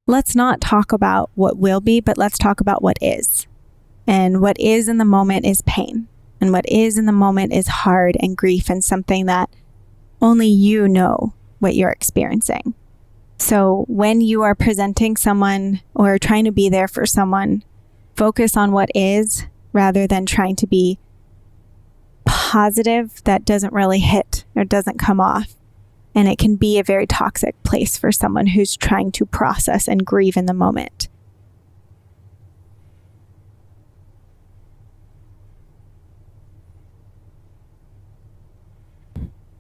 let's not talk about what will be, but let's talk about what is. And what is in the moment is pain. And what is in the moment is hard and grief and something that only you know what you're experiencing. So when you are presenting someone or trying to be there for someone, focus on what is rather than trying to be positive that doesn't really hit or doesn't come off. And it can be a very toxic place for someone who's trying to process and grieve in the moment.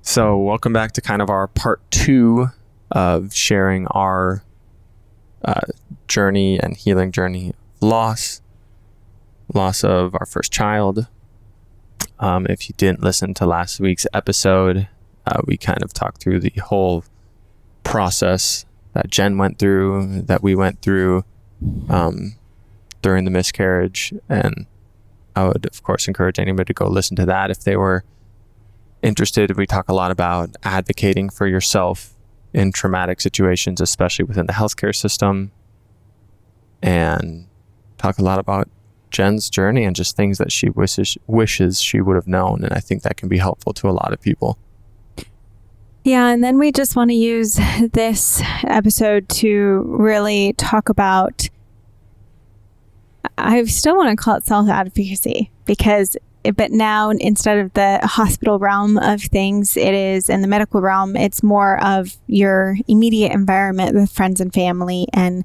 So welcome back to kind of our part 2 of sharing our journey and healing journey of loss of our first child. If you didn't listen to last week's episode, we kind of talked through the whole process that Jen went through, that we went through during the miscarriage. And I would, of course, encourage anybody to go listen to that if they were interested. We talk a lot about advocating for yourself in traumatic situations, especially within the healthcare system, and talk a lot about Jen's journey and just things that she wishes she would have known. And I think that can be helpful to a lot of people. Yeah, and then we just want to use this episode to really talk about, I still want to call it self-advocacy, but now instead of the hospital realm of things, it is in the medical realm. It's more of your immediate environment with friends and family and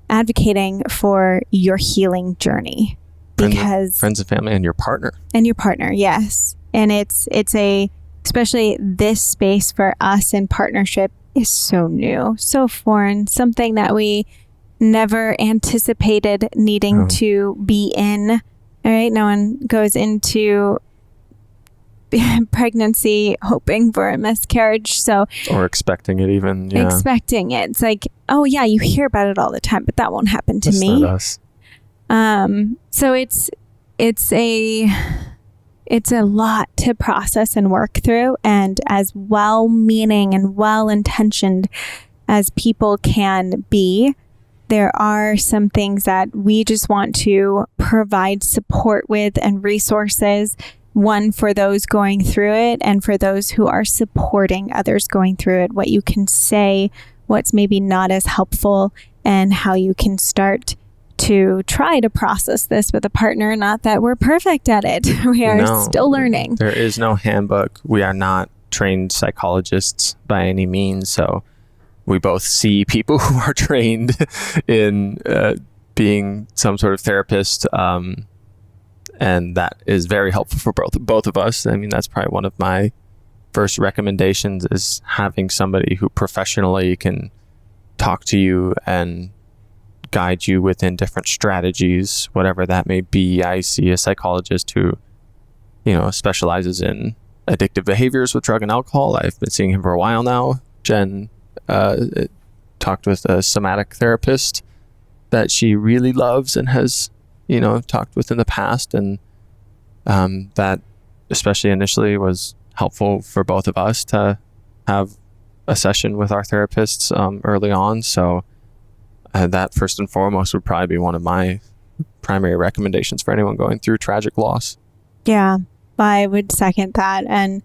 advocating for your healing journey. Because friends and family and your partner. Yes. And it's especially this space for us in partnership is so new, so foreign, something that we never anticipated needing to be in. All right. No one goes into pregnancy hoping for a miscarriage. Or expecting it even. Yeah. Expecting it. It's like, oh yeah, you hear about it all the time, but that won't happen to me. Not us. So it's a lot to process and work through. And as well-meaning and well-intentioned as people can be, there are some things that we just want to provide support with and resources, one for those going through it and for those who are supporting others going through it, what you can say, what's maybe not as helpful, and how you can start to try to process this with a partner. Not that we're perfect at it. We are still learning. There is no handbook. We are not trained psychologists by any means. So we both see people who are trained in being some sort of therapist. And that is very helpful for both of us. I mean, that's probably one of my first recommendations, is having somebody who professionally can talk to you and guide you within different strategies, whatever that may be. I see a psychologist who, specializes in addictive behaviors with drug and alcohol. I've been seeing him for a while now. Jen talked with a somatic therapist that she really loves and has, talked with in the past. And that, especially initially, was helpful for both of us to have a session with our therapists early on. So that first and foremost would probably be one of my primary recommendations for anyone going through tragic loss. Yeah, I would second that. And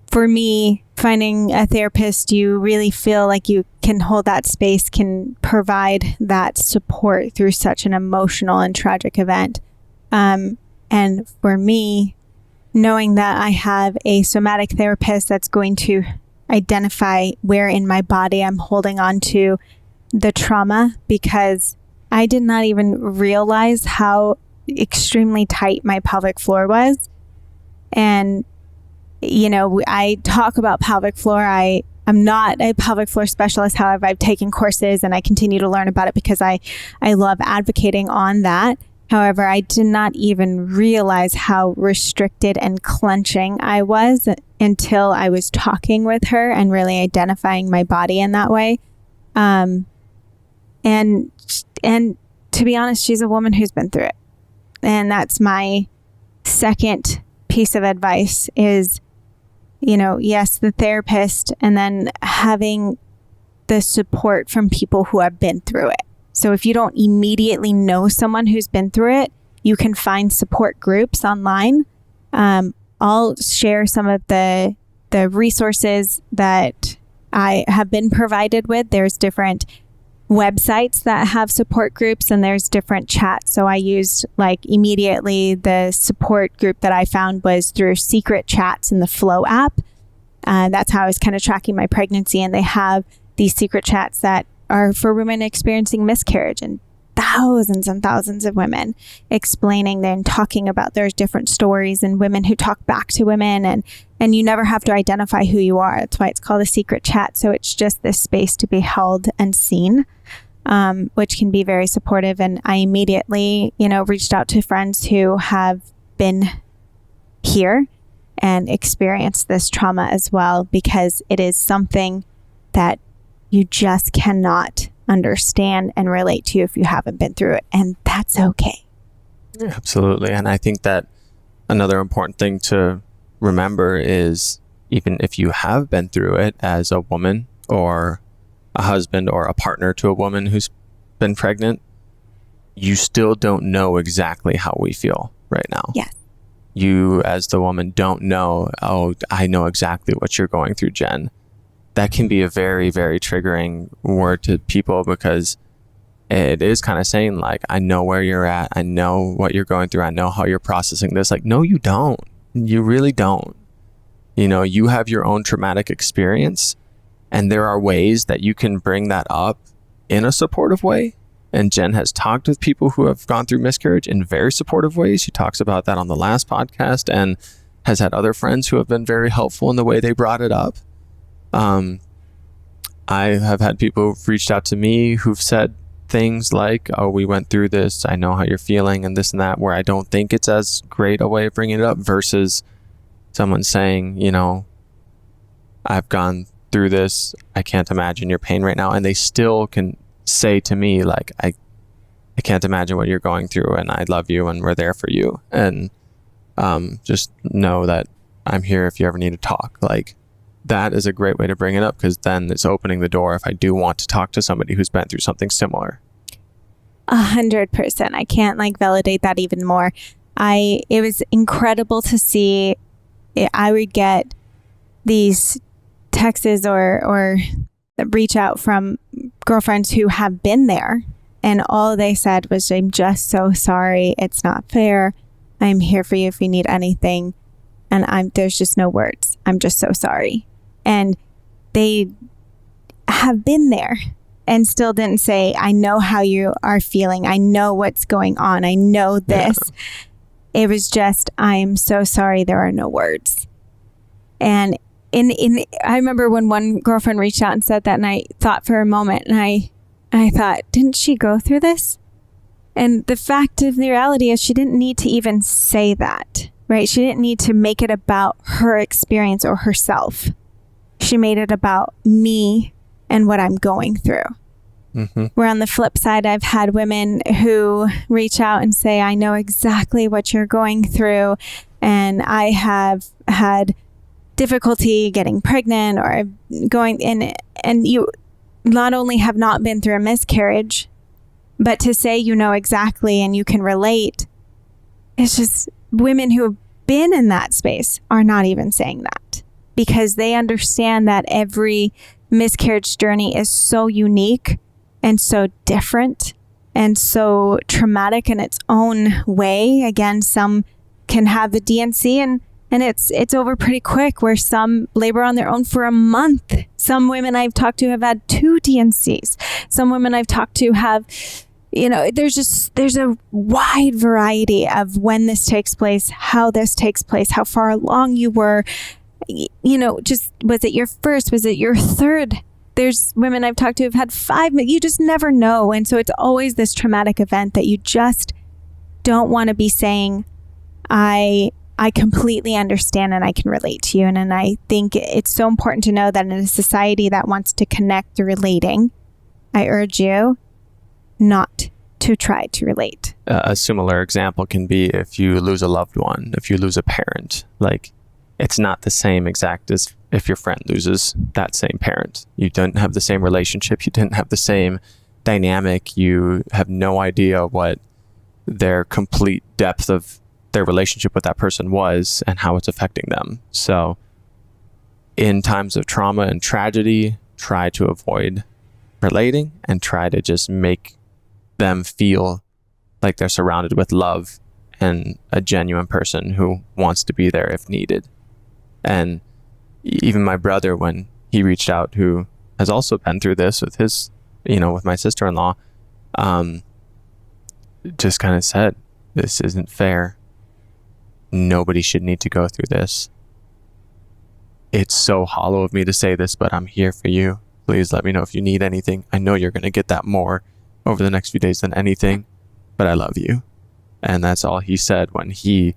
for me, finding a therapist you really feel like you can hold that space, can provide that support through such an emotional and tragic event. And for me, knowing that I have a somatic therapist that's going to identify where in my body I'm holding on to the trauma, because I did not even realize how extremely tight my pelvic floor was. And, I talk about pelvic floor. I'm not a pelvic floor specialist. However, I've taken courses and I continue to learn about it because I love advocating on that. However, I did not even realize how restricted and clenching I was until I was talking with her and really identifying my body in that way. And to be honest, she's a woman who's been through it. And that's my second piece of advice is, yes, the therapist, and then having the support from people who have been through it. So if you don't immediately know someone who's been through it, you can find support groups online. I'll share some of the resources that I have been provided with. There's different websites that have support groups, and there's different chats. So I used immediately the support group that I found was through Secret Chats in the Flow app. That's how I was kind of tracking my pregnancy. And they have these secret chats that are for women experiencing miscarriage, and thousands of women explaining and talking about their different stories, and women who talk back to women, and you never have to identify who you are. That's why it's called a secret chat. So it's just this space to be held and seen, which can be very supportive. And I immediately, reached out to friends who have been here and experienced this trauma as well, because it is something that you just cannot understand and relate to if you haven't been through it. And that's okay. Yeah, absolutely. And I think that another important thing to remember is, even if you have been through it as a woman or a husband or a partner to a woman who's been pregnant, you still don't know exactly how we feel right now. Yes. You, as the woman, don't know, oh, I know exactly what you're going through, Jen. That can be a very, very triggering word to people, because it is kind of saying I know where you're at. I know what you're going through. I know how you're processing this. No, you don't. You really don't. You have your own traumatic experience, and there are ways that you can bring that up in a supportive way. And Jen has talked with people who have gone through miscarriage in very supportive ways. She talks about that on the last podcast, and has had other friends who have been very helpful in the way they brought it up. I have had people who've reached out to me who've said things like, oh, we went through this, I know how you're feeling, and this and that, where I don't think it's as great a way of bringing it up, versus someone saying, I've gone through this, I can't imagine your pain right now. And they still can say to me, I can't imagine what you're going through, and I love you, and we're there for you. And just know that I'm here if you ever need to talk. That is a great way to bring it up, because then it's opening the door if I do want to talk to somebody who's been through something similar. 100%. I can't validate that even more. It was incredible to see. I would get these texts or reach out from girlfriends who have been there, and all they said was, I'm just so sorry. It's not fair. I'm here for you if you need anything. And there's just no words. I'm just so sorry. And they have been there and still didn't say, I know how you are feeling. I know what's going on. I know this. Yeah. It was just, I am so sorry. There are no words. And I remember when one girlfriend reached out and said that, and I thought for a moment, and I thought, didn't she go through this? And the fact of the reality is, she didn't need to even say that, right? She didn't need to make it about her experience or herself. She made it about me and what I'm going through. Mm-hmm. Where on the flip side, I've had women who reach out and say, I know exactly what you're going through, and I have had difficulty getting pregnant or going in, and you not only have not been through a miscarriage, but to say you know exactly and you can relate. It's just women who have been in that space are not even saying that, because they understand that every miscarriage journey is so unique and so different and so traumatic in its own way. Again, some can have the DNC and it's over pretty quick, where some labor on their own for a month. Some women I've talked to have had 2 DNCs. Some women I've talked to have, there's a wide variety of when this takes place, how this takes place, how far along you were, just, was it your first? Was it your third? There's women I've talked to who've had 5, but you just never know. And so it's always this traumatic event that you just don't want to be saying, I completely understand and I can relate to you. And I think it's so important to know that in a society that wants to connect through relating, I urge you not to try to relate. A similar example can be if you lose a loved one, if you lose a parent. It's not the same exact as if your friend loses that same parent. You didn't have the same relationship. You didn't have the same dynamic. You have no idea what their complete depth of their relationship with that person was and how it's affecting them. So in times of trauma and tragedy, try to avoid relating and try to just make them feel like they're surrounded with love and a genuine person who wants to be there if needed. And even my brother, when he reached out, who has also been through this with his, with my sister-in-law, just kind of said, this isn't fair. Nobody should need to go through this. It's so hollow of me to say this, but I'm here for you. Please let me know if you need anything. I know you're going to get that more over the next few days than anything, but I love you. And that's all he said when he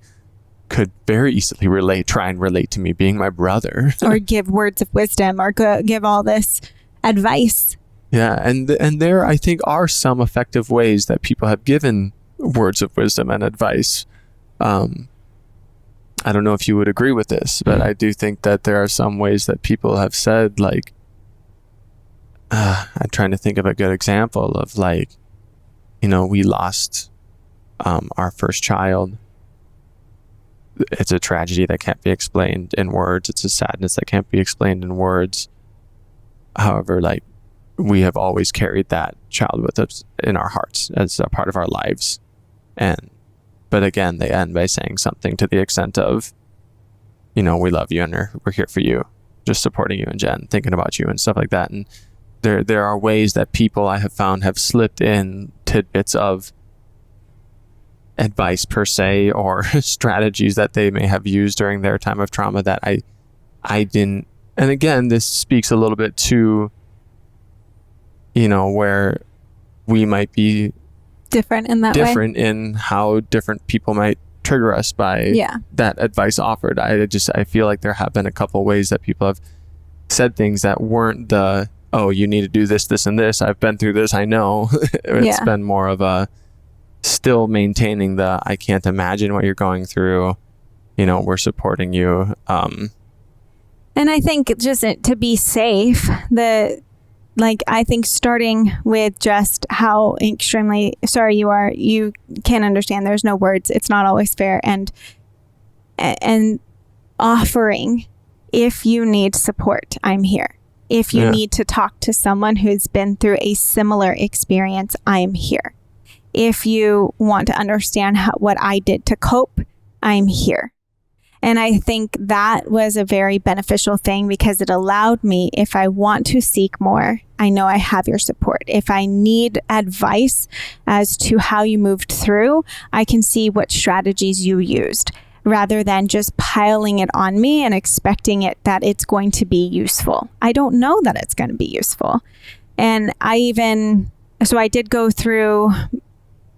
could very easily try and relate to me being my brother. Or give words of wisdom or give all this advice. Yeah. And there, I think, are some effective ways that people have given words of wisdom and advice. I don't know if you would agree with this, but I do think that there are some ways that people have said, like, I'm trying to think of a good example of, like, we lost our first child. It's a tragedy that can't be explained in words. It's a sadness that can't be explained in words. However, like, we have always carried that child with us in our hearts as a part of our lives. But again, they end by saying something to the extent of, we love you and we're here for you, just supporting you and Jen, thinking about you and stuff like that. And there are ways that people I have found have slipped in tidbits of advice per se, or strategies that they may have used during their time of trauma that I didn't. And again, this speaks a little bit to, where we might be different in that different way. In how different people might trigger us by that advice offered. I feel like there have been a couple ways that people have said things that weren't you need to do this, this, and this. I've been through this. I know. It's been more of a still maintaining I can't imagine what you're going through. We're supporting you. And I think just to be safe, I think starting with just how extremely sorry you are, you can't understand. There's no words. It's not always fair. And offering, if you need support, I'm here. If you need to talk to someone who's been through a similar experience, I'm here. If you want to understand what I did to cope, I'm here. And I think that was a very beneficial thing because it allowed me, if I want to seek more, I know I have your support. If I need advice as to how you moved through, I can see what strategies you used rather than just piling it on me and expecting that it's going to be useful. I don't know that it's going to be useful. And so I did go through,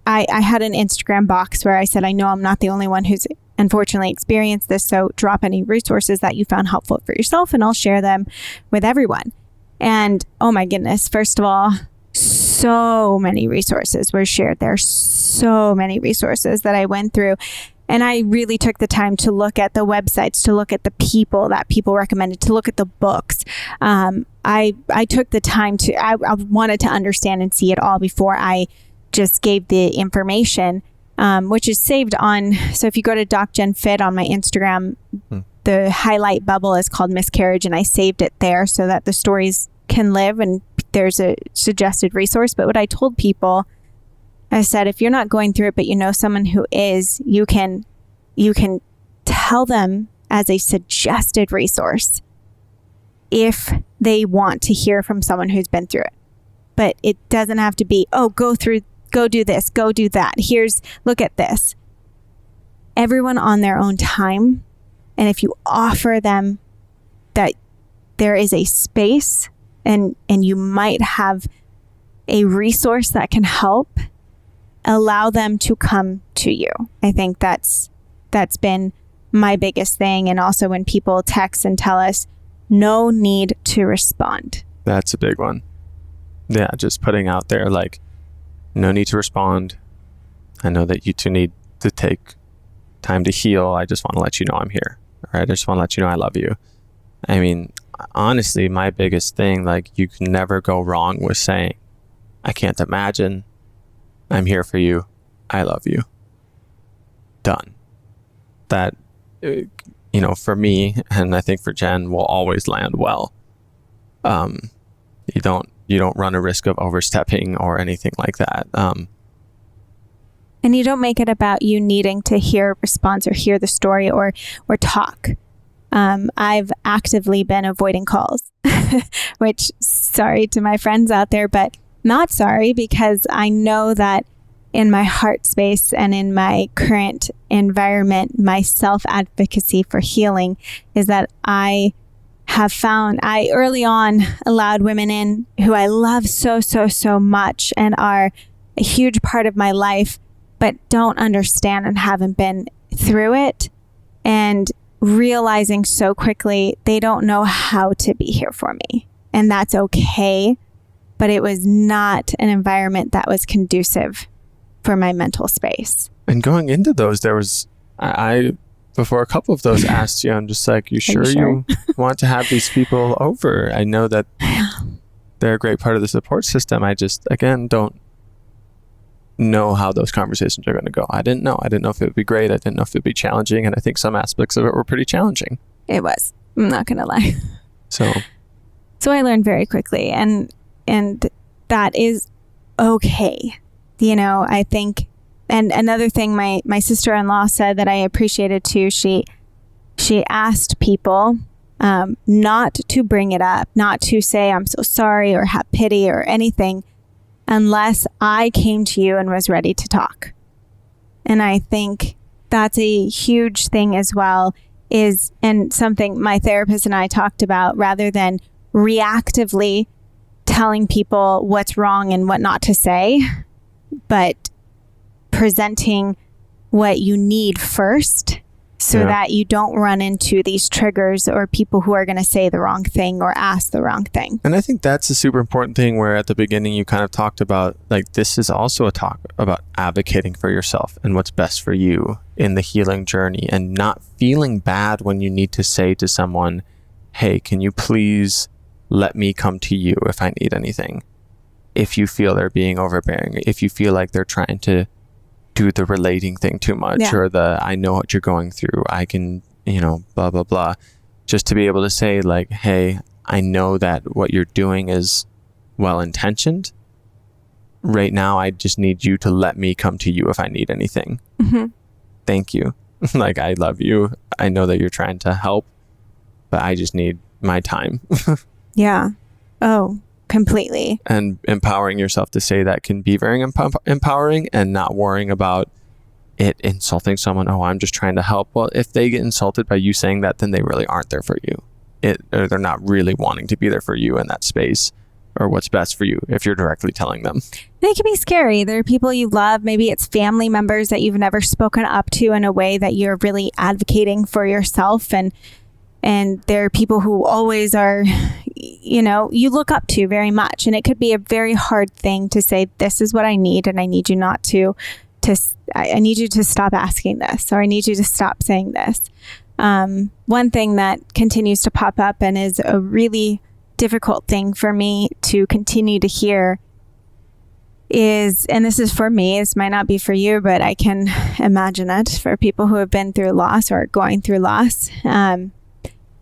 I had an Instagram box where I said, I know I'm not the only one who's unfortunately experienced this, so drop any resources that you found helpful for yourself and I'll share them with everyone. And oh my goodness, first of all, so many resources were shared. There's so many resources that I went through. And I really took the time to look at the websites, to look at the people that people recommended, to look at the books. I took the time I wanted to understand and see it all before I just gave the information, which is saved on. So if you go to DocJenFit on my Instagram, the highlight bubble is called Miscarriage, and I saved it there so that the stories can live and there's a suggested resource. But what I told people, I said, if you're not going through it, but you know someone who is, you can tell them as a suggested resource if they want to hear from someone who's been through it. But it doesn't have to be, go do this, go do that. Look at this. Everyone on their own time. And if you offer them that there is a space and you might have a resource that can help, allow them to come to you. I think that's been my biggest thing. And also when people text and tell us no need to respond. That's a big one. Yeah, just putting out there like, no need to respond. I know that you two need to take time to heal. I just want to let you know I'm here. All right. I just want to let you know I love you. I mean, honestly, my biggest thing, like, you can never go wrong with saying, I can't imagine. I'm here for you. I love you. Done. That, for me, and I think for Jen, will always land well. You don't run a risk of overstepping or anything like that. And you don't make it about you needing to hear a response or hear the story or talk. I've actively been avoiding calls, which, sorry to my friends out there, but not sorry, because I know that in my heart space and in my current environment, my self-advocacy for healing is that I have found I early on allowed women in who I love so, so, so much and are a huge part of my life, but don't understand and haven't been through it, and realizing so quickly they don't know how to be here for me. And that's okay. But it was not an environment that was conducive for my mental space. And going into those, there was, I before a couple of those asked you, I'm just like, you sure you want to have these people over? I know that they're a great part of the support system. I just, again, don't know how those conversations are going to go. I didn't know if it would be great. I didn't know if it would be challenging. And I think some aspects of it were pretty challenging. It was. I'm not going to lie. So I learned very quickly, and that is okay. I think, and another thing my sister-in-law said that I appreciated too, she asked people not to bring it up, not to say, I'm so sorry or have pity or anything, unless I came to you and was ready to talk. And I think that's a huge thing as well, and something my therapist and I talked about, rather than reactively telling people what's wrong and what not to say, but presenting what you need first, so that you don't run into these triggers or people who are going to say the wrong thing or ask the wrong thing. And I think that's a super important thing, where at the beginning you kind of talked about, like, this is also a talk about advocating for yourself and what's best for you in the healing journey, and not feeling bad when you need to say to someone, hey, can you please let me come to you if I need anything? If you feel they're being overbearing, if you feel like they're trying to do the relating thing too much, or the, I know what you're going through, I can, blah, blah, blah. Just to be able to say, like, hey, I know that what you're doing is well-intentioned. Right now, I just need you to let me come to you if I need anything. Mm-hmm. Thank you. Like, I love you. I know that you're trying to help, but I just need my time. Yeah. Oh, completely. And empowering yourself to say that can be very empowering, and not worrying about it insulting someone. Oh, I'm just trying to help. Well, if they get insulted by you saying that, then they really aren't there for you. Or they're not really wanting to be there for you in that space, or what's best for you, if you're directly telling them. And it can be scary. There are people you love. Maybe it's family members that you've never spoken up to in a way that you're really advocating for yourself. And there are people who always are, you look up to very much. And it could be a very hard thing to say, this is what I need, and I need you not to I need you to stop asking this, or I need you to stop saying this. One thing that continues to pop up and is a really difficult thing for me to continue to hear is, and this is for me, this might not be for you, but I can imagine it for people who have been through loss or going through loss,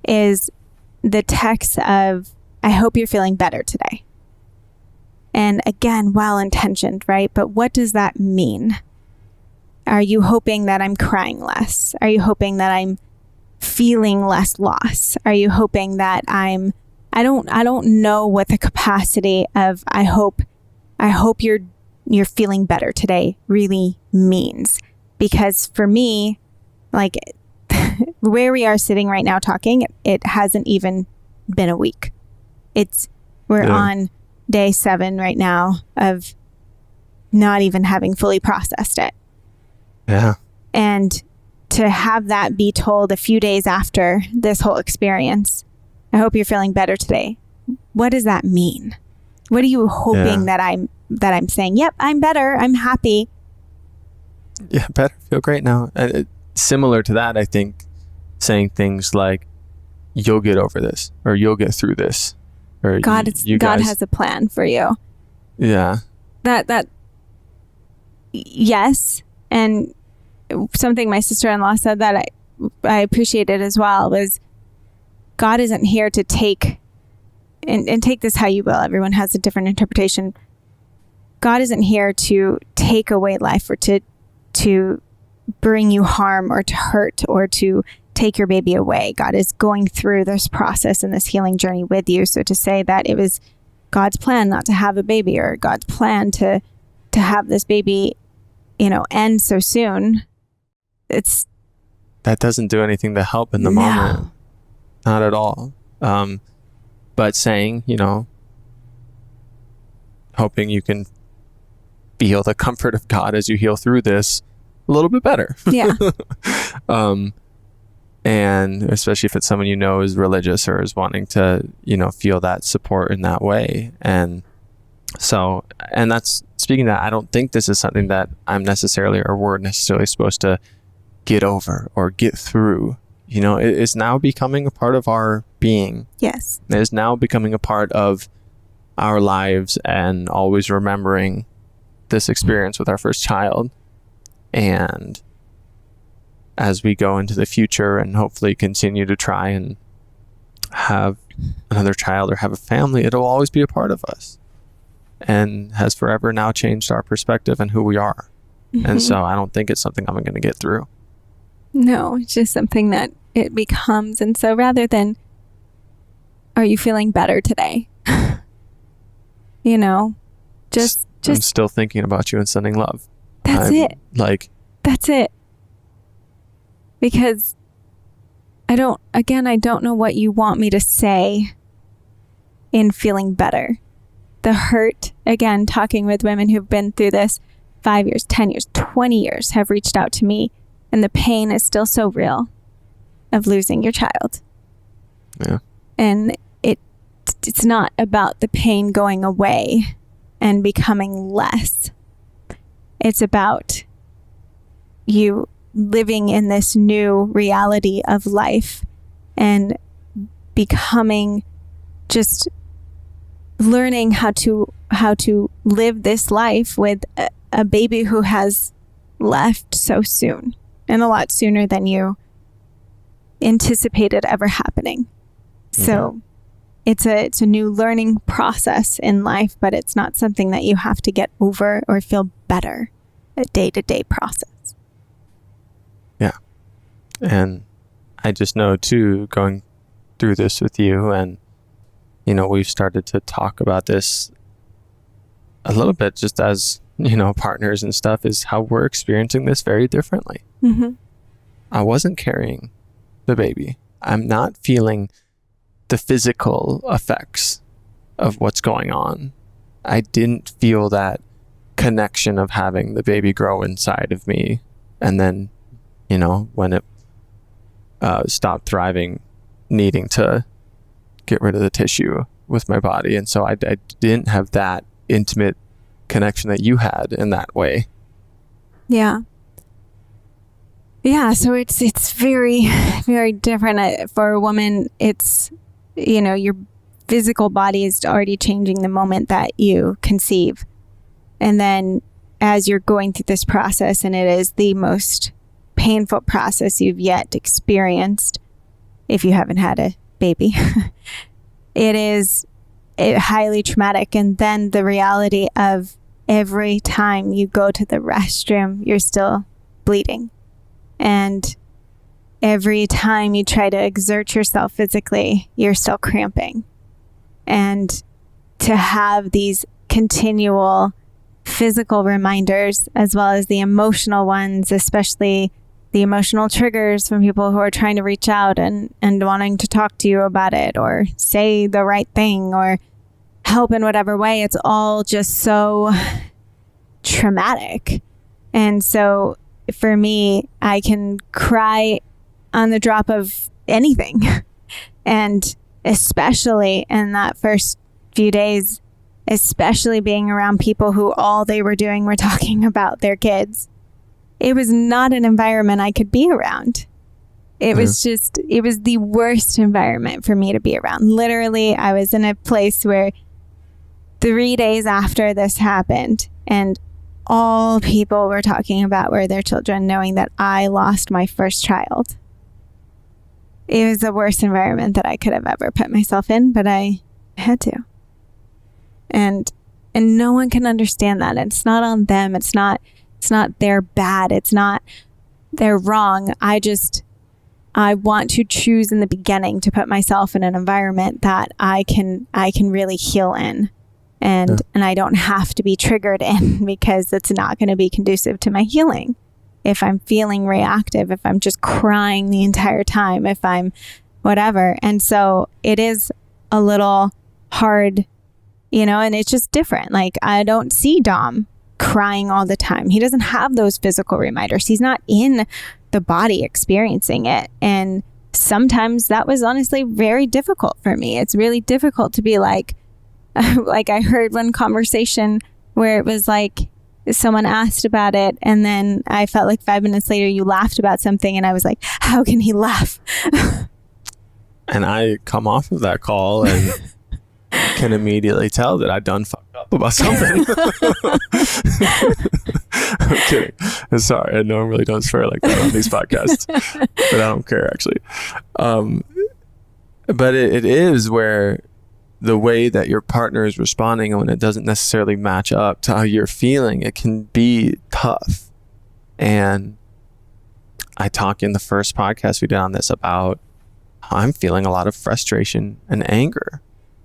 is the text of, I hope you're feeling better today. And again, well-intentioned, right? But what does that mean? Are you hoping that I'm crying less? Are you hoping that I'm feeling less loss? Are you hoping that I don't know what the capacity of I hope you're feeling better today really means. Because for me, like, where we are sitting right now talking, it hasn't even been a week. We're on day 7 right now of not even having fully processed it. Yeah. And to have that be told a few days after this whole experience, I hope you're feeling better today. What does that mean? What are you hoping that I'm saying? Yep, I'm better. I'm happy. Yeah, better. Feel great now. Similar to that, I think saying things like, you'll get over this, or you'll get through this, or God guys, has a plan for you. Yeah. That yes, and something my sister-in-law said that I appreciated as well was God isn't here to take and take this how you will. Everyone has a different interpretation. God isn't here to take away life or to bring you harm or to hurt or to take your baby away. God is going through this process and this healing journey with you. So to say that it was God's plan not to have a baby, or God's plan to have this baby, end so soon, that doesn't do anything to help in the moment. Not at all. But saying, hoping you can feel the comfort of God as you heal through this a little bit better. Yeah. And especially if it's someone is religious or is wanting to, feel that support in that way. And so, and that's speaking of that, I don't think this is something that I'm necessarily, or we're necessarily supposed to get over or get through. It is now becoming a part of our being. Yes. It is now becoming a part of our lives, and always remembering this experience with our first child. And as we go into the future and hopefully continue to try and have another child or have a family, it'll always be a part of us, and has forever now changed our perspective and who we are. Mm-hmm. And so I don't think it's something I'm going to get through. No, it's just something that it becomes. And so rather than, are you feeling better today? Just I'm still thinking about you and sending love. That's it. That's it. Because I don't know what you want me to say in feeling better. The hurt, again, talking with women who've been through this 5 years, 10 years, 20 years, have reached out to me, and the pain is still so real of losing your child. Yeah. And it's not about the pain going away and becoming less. It's about you living in this new reality of life and becoming, just learning how to live this life with a baby who has left so soon, and a lot sooner than you anticipated ever happening. Mm-hmm. So it's a new learning process in life, but it's not something that you have to get over or feel better. A day-to-day process. Yeah. And I just know too, going through this with you, and we've started to talk about this a little bit just as partners and stuff, is how we're experiencing this very differently. Mm-hmm. I wasn't carrying the baby. I'm not feeling the physical effects of what's going on. I didn't feel that connection of having the baby grow inside of me, and then when it stopped thriving, needing to get rid of the tissue with my body. And so I didn't have that intimate connection that you had in that way. Yeah, so it's very, very different. For a woman, it's your physical body is already changing the moment that you conceive. And then as you're going through this process, and it is the most painful process you've yet experienced, if you haven't had a baby, it is highly traumatic. And then the reality of every time you go to the restroom, you're still bleeding. And every time you try to exert yourself physically, you're still cramping. And to have these continual physical reminders, as well as the emotional ones, especially the emotional triggers from people who are trying to reach out and wanting to talk to you about it, or say the right thing, or help in whatever way, it's all just so traumatic. And so for me, I can cry on the drop of anything. And especially in that first few days, especially being around people who all they were doing were talking about their kids, it was not an environment I could be around. It was it was the worst environment for me to be around. Literally, I was in a place where 3 days after this happened, and all people were talking about were their children, knowing that I lost my first child. It was the worst environment that I could have ever put myself in, but I had to. And no one can understand that. It's not on them. It's not their bad. It's not they're wrong. I want to choose in the beginning to put myself in an environment that I can really heal in. And I don't have to be triggered in, because it's not going to be conducive to my healing. If I'm feeling reactive, if I'm just crying the entire time, if I'm whatever. And so it is a little hard, and it's just different. Like, I don't see Dom crying all the time. He doesn't have those physical reminders. He's not in the body experiencing it. And sometimes that was honestly very difficult for me. It's really difficult to be like I heard one conversation where it was like someone asked about it, and then I felt like 5 minutes later you laughed about something, and I was like, how can he laugh? And I come off of that call and can immediately tell that I done fucked up about something. I'm kidding. Sorry, I normally don't swear like that on these podcasts, but I don't care actually. But it is where the way that your partner is responding when it doesn't necessarily match up to how you're feeling, it can be tough. And I talk in the first podcast we did on this about how I'm feeling a lot of frustration and anger.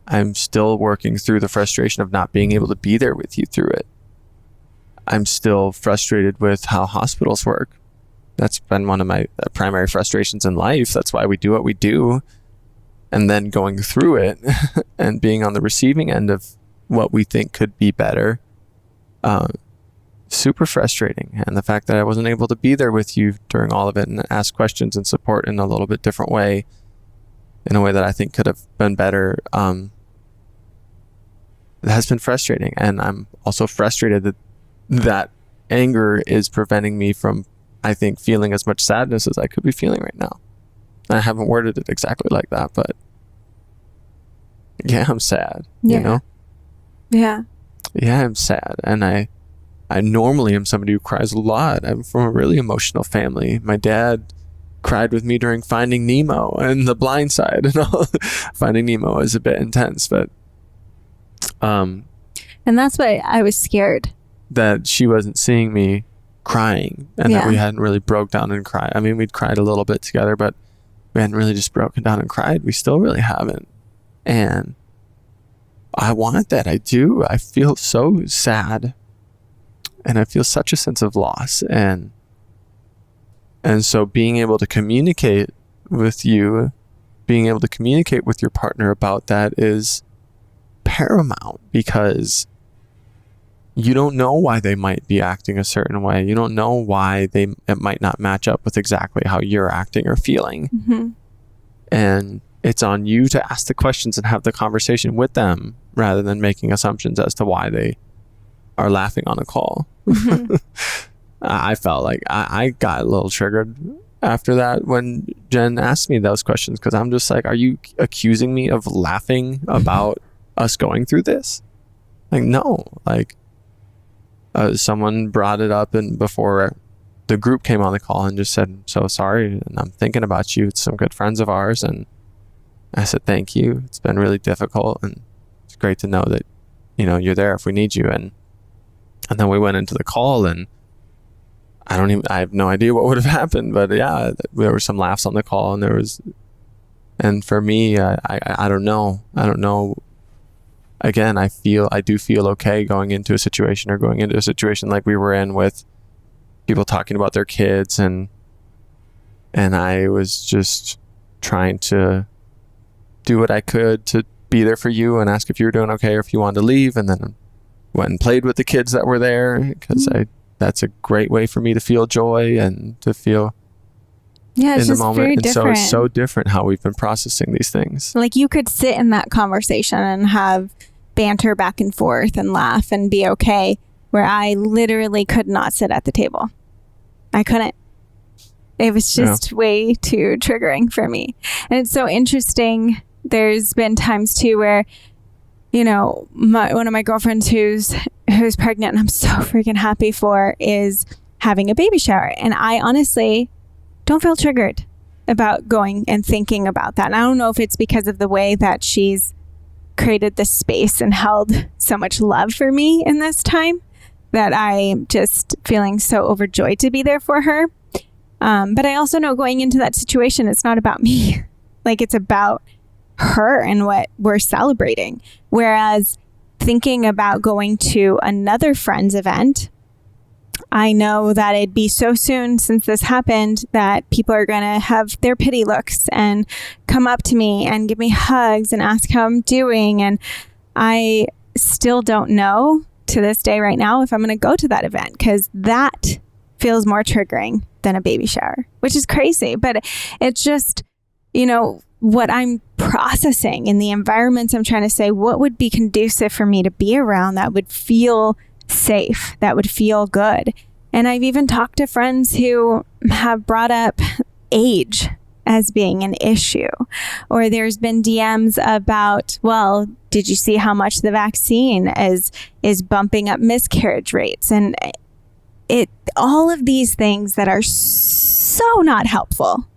I'm still working through the frustration of not being able to be there with you through it. I'm still frustrated with how hospitals work. That's been one of my primary frustrations in life. That's why we do what we do. And then going through it and being on the receiving end of what we think could be better, super frustrating. And the fact that I wasn't able to be there with you during all of it and ask questions and support in a little bit different way, in a way that I think could have been better, it has been frustrating. And I'm also frustrated that anger is preventing me from, I think, feeling as much sadness as I could be feeling right now. I haven't worded it exactly like that, but yeah, I'm sad, Yeah. Yeah, I'm sad. And I normally am somebody who cries a lot. I'm from a really emotional family. My dad cried with me during Finding Nemo and The Blind Side and all. Finding Nemo is a bit intense, but and that's why I was scared that she wasn't seeing me crying, and that we hadn't really broke down and cried. I mean, we'd cried a little bit together, but we hadn't really just broken down and cried. We still really haven't. And I want that. I do. I feel so sad. And I feel such a sense of loss. And so being able to communicate with you, being able to communicate with your partner about that is paramount, because you don't know why they might be acting a certain way. You don't know why it might not match up with exactly how you're acting or feeling. Mm-hmm. And it's on you to ask the questions and have the conversation with them, rather than making assumptions as to why they are laughing on a call. Mm-hmm. I felt like I got a little triggered after that when Jen asked me those questions, because I'm just like, are you accusing me of laughing about us going through this? Like, no. Like, someone brought it up and before the group came on the call and just said, so sorry, and I'm thinking about you. It's some good friends of ours. And I said, thank you. It's been really difficult, and it's great to know that, you're there if we need you. And then we went into the call, and I have no idea what would have happened, but yeah, there were some laughs on the call, and for me, I don't know. Again, I do feel okay going into a situation like we were in, with people talking about their kids, and I was just trying to do what I could to be there for you and ask if you were doing okay or if you wanted to leave, and then went and played with the kids that were there, because that's a great way for me to feel joy and to feel in the moment. And so it's so different how we've been processing these things. Like, you could sit in that conversation and have banter back and forth and laugh and be okay, where I literally could not sit at the table. I couldn't. It was just way too triggering for me. And it's so interesting. There's been times too where, one of my girlfriends who's pregnant and I'm so freaking happy for is having a baby shower. And I honestly don't feel triggered about going and thinking about that. And I don't know if it's because of the way that she's created this space and held so much love for me in this time that I'm just feeling so overjoyed to be there for her. But I also know going into that situation, it's not about me. Like, it's about her and what we're celebrating. Whereas thinking about going to another friend's event, I know that it'd be so soon since this happened that people are going to have their pity looks and come up to me and give me hugs and ask how I'm doing. And I still don't know to this day right now if I'm going to go to that event, because that feels more triggering than a baby shower, which is crazy. But it's just, what I'm processing in the environments I'm trying to say, what would be conducive for me to be around that would feel safe, that would feel good. And I've even talked to friends who have brought up age as being an issue. Or there's been DMs about, well, did you see how much the vaccine is bumping up miscarriage rates? And all of these things that are so not helpful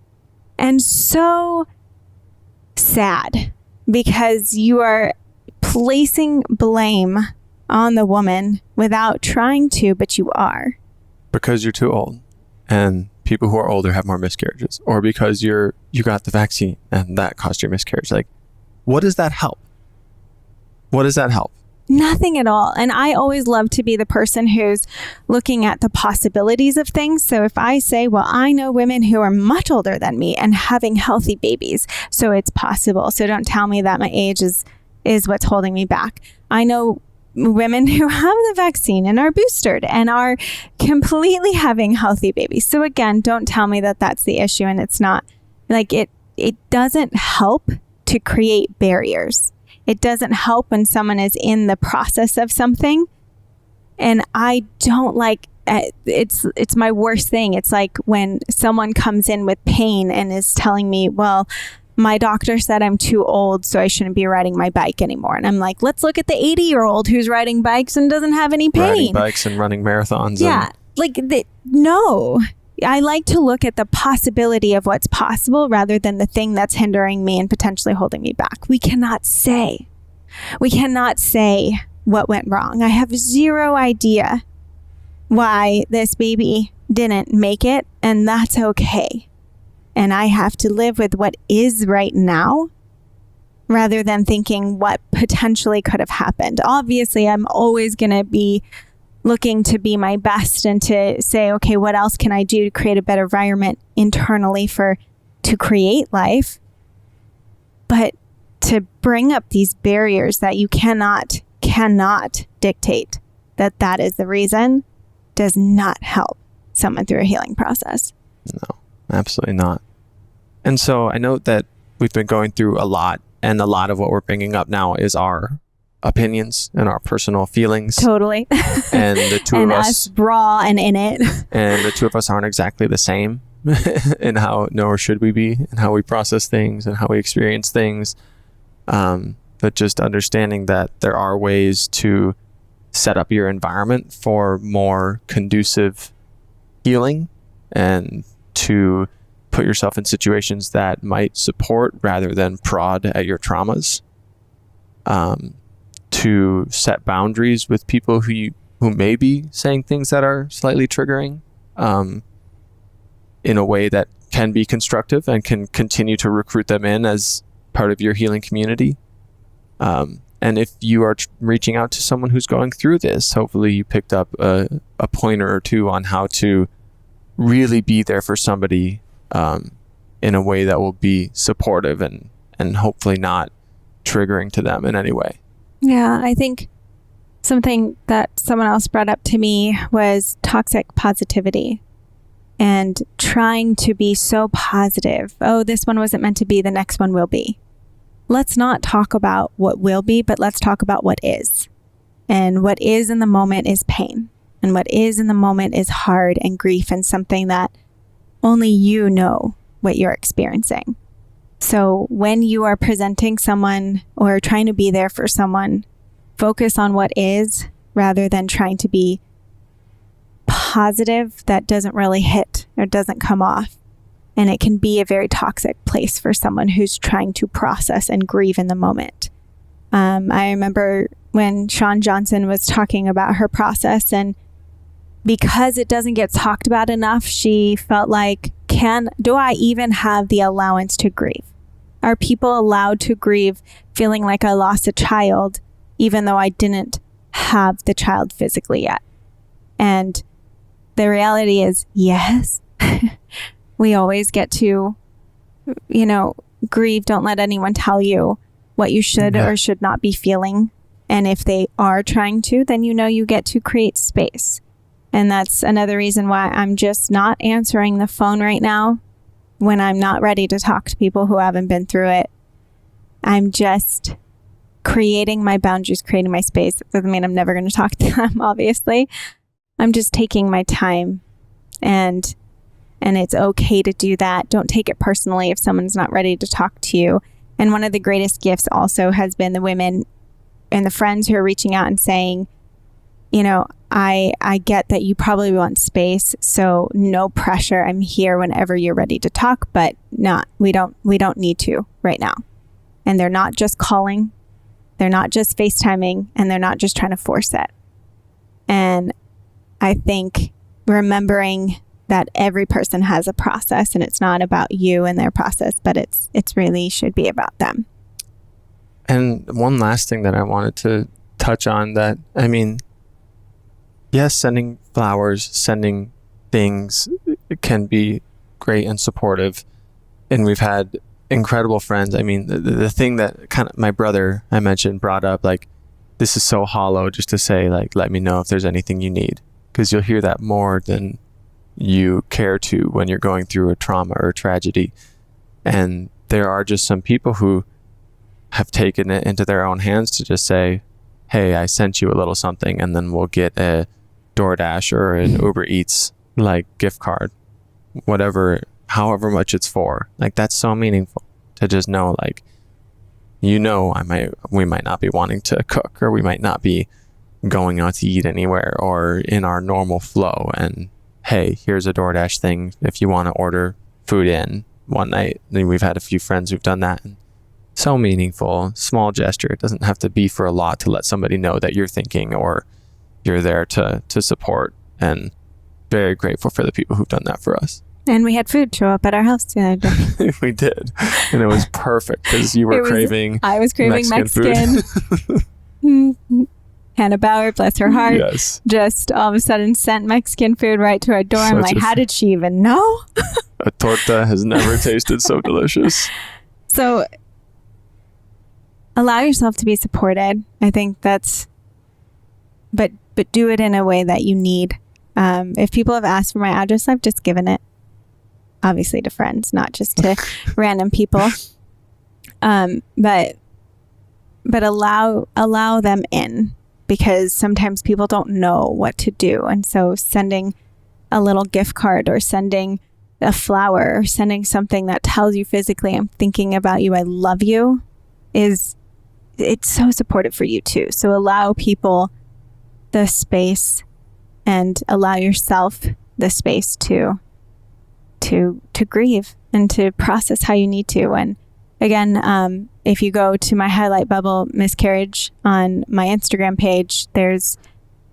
and so sad, because you are placing blame on the woman without trying to, but you are. Because you're too old and people who are older have more miscarriages, or because you got the vaccine and that caused your miscarriage. Like, what does that help? What does that help? Nothing at all. And I always love to be the person who's looking at the possibilities of things. So if I say, well, I know women who are much older than me and having healthy babies, so it's possible. So don't tell me that my age is what's holding me back. I know women who have the vaccine and are boosted and are completely having healthy babies. So again, don't tell me that that's the issue. And it's not. Like, it doesn't help to create barriers. It doesn't help when someone is in the process of something. And I don't like, it's my worst thing. It's like when someone comes in with pain and is telling me, well, my doctor said I'm too old, so I shouldn't be riding my bike anymore. And I'm like, let's look at the 80-year-old who's riding bikes and doesn't have any pain. Riding bikes and running marathons. Yeah. No. I like to look at the possibility of what's possible rather than the thing that's hindering me and potentially holding me back. We cannot say what went wrong. I have zero idea why this baby didn't make it, and that's okay. And I have to live with what is right now rather than thinking what potentially could have happened. Obviously, I'm always going to be looking to be my best and to say, okay, what else can I do to create a better environment internally to create life? But to bring up these barriers that you cannot dictate that is the reason does not help someone through a healing process. No, absolutely not. And so I know that we've been going through a lot, and a lot of what we're bringing up now is our opinions and our personal feelings. Totally. And the two and of us raw and in it. And the two of us aren't exactly the same in how, nor should we be, and how we process things and how we experience things. But just understanding that there are ways to set up your environment for more conducive healing and to put yourself in situations that might support rather than prod at your traumas. To set boundaries with people who may be saying things that are slightly triggering, in a way that can be constructive and can continue to recruit them in as part of your healing community. And if you are reaching out to someone who's going through this, hopefully you picked up a pointer or two on how to really be there for somebody in a way that will be supportive and hopefully not triggering to them in any way. Yeah, I think something that someone else brought up to me was toxic positivity and trying to be so positive. Oh, this one wasn't meant to be, the next one will be. Let's not talk about what will be, but let's talk about what is. And what is in the moment is pain. And what is in the moment is hard and grief and something that only you know what you're experiencing. So when you are presenting someone or trying to be there for someone, focus on what is rather than trying to be positive. That doesn't really hit or doesn't come off. And it can be a very toxic place for someone who's trying to process and grieve in the moment. I remember when Shawn Johnson was talking about her process, and because it doesn't get talked about enough, she felt like, do I even have the allowance to grieve? Are people allowed to grieve feeling like I lost a child, even though I didn't have the child physically yet? And the reality is, yes, we always get to, grieve. Don't let anyone tell you what you should or should not be feeling. And if they are trying to, then you get to create space. And that's another reason why I'm just not answering the phone right now when I'm not ready to talk to people who haven't been through it. I'm just creating my boundaries, creating my space. It doesn't mean I'm never going to talk to them, obviously. I'm just taking my time, and it's okay to do that. Don't take it personally if someone's not ready to talk to you. And one of the greatest gifts also has been the women and the friends who are reaching out and saying, I get that you probably want space, so no pressure. I'm here whenever you're ready to talk, but we don't need to right now. And they're not just calling, they're not just FaceTiming, and they're not just trying to force it. And I think remembering that every person has a process, and it's not about you and their process, but it's really should be about them. And one last thing that I wanted to touch on, that, yes, sending flowers, sending things can be great and supportive. And we've had incredible friends. The thing that kind of my brother, I mentioned, brought up, like, this is so hollow just to say, like, let me know if there's anything you need. Because you'll hear that more than you care to when you're going through a trauma or a tragedy. And there are just some people who have taken it into their own hands to just say, hey, I sent you a little something, and then we'll get a DoorDash or an Uber Eats gift card, however much it's for. That's so meaningful to just know, we might not be wanting to cook, or we might not be going out to eat anywhere or in our normal flow, and hey, here's a DoorDash thing if you want to order food in one night. And we've had a few friends who've done that, and so meaningful, small gesture. It doesn't have to be for a lot to let somebody know that you're thinking or you're there to support. And very grateful for the people who've done that for us. And we had food show up at our house the other day. We did. And it was perfect because I was craving Mexican food. Hannah Bauer, bless her heart, yes, just all of a sudden sent Mexican food right to our door. I'm like, how did she even know? A torta has never tasted so delicious. So allow yourself to be supported. I think but do it in a way that you need. If people have asked for my address, I've just given it, obviously, to friends, not just to random people. But allow them in, because sometimes people don't know what to do. And so sending a little gift card, or sending a flower, or sending something that tells you physically, I'm thinking about you, I love you, it's so supportive for you too. So allow people the space, and allow yourself the space to grieve and to process how you need to. And again, if you go to my highlight bubble miscarriage on my Instagram page, there's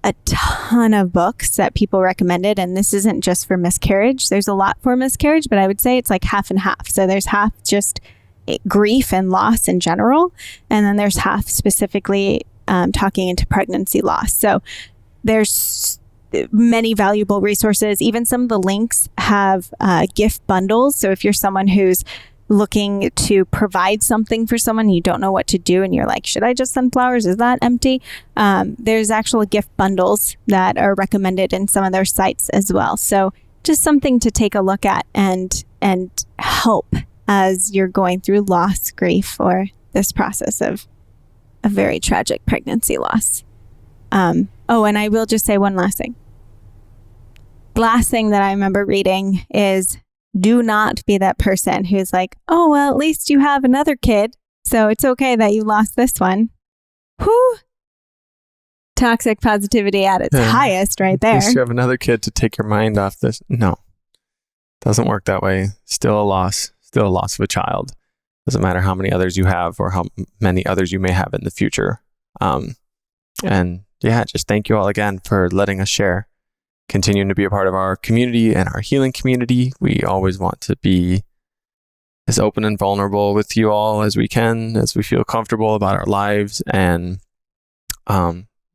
a ton of books that people recommended. And this isn't just for miscarriage. There's a lot for miscarriage, but I would say it's like half and half. So there's half just grief and loss in general. And then there's half specifically talking into pregnancy loss. So there's many valuable resources. Even some of the links have gift bundles. So if you're someone who's looking to provide something for someone, you don't know what to do, and you're like, should I just send flowers? Is that empty? There's actual gift bundles that are recommended in some of their sites as well. So just something to take a look at and help as you're going through loss, grief, or this process of a very tragic pregnancy loss. And I will just say one last thing. The last thing that I remember reading is Do not be that person who's like, oh, well, at least you have another kid, so it's okay that you lost this one. Whew. Toxic positivity at its highest right there. At least you have another kid to take your mind off this. No, doesn't work that way. Still a loss of a child. Doesn't matter how many others you have or how many others you may have in the future. And yeah, just thank you all again for letting us share, continuing to be a part of our community and our healing community. We always want to be as open and vulnerable with you all as we can, as we feel comfortable about our lives. And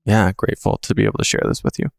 yeah, grateful to be able to share this with you.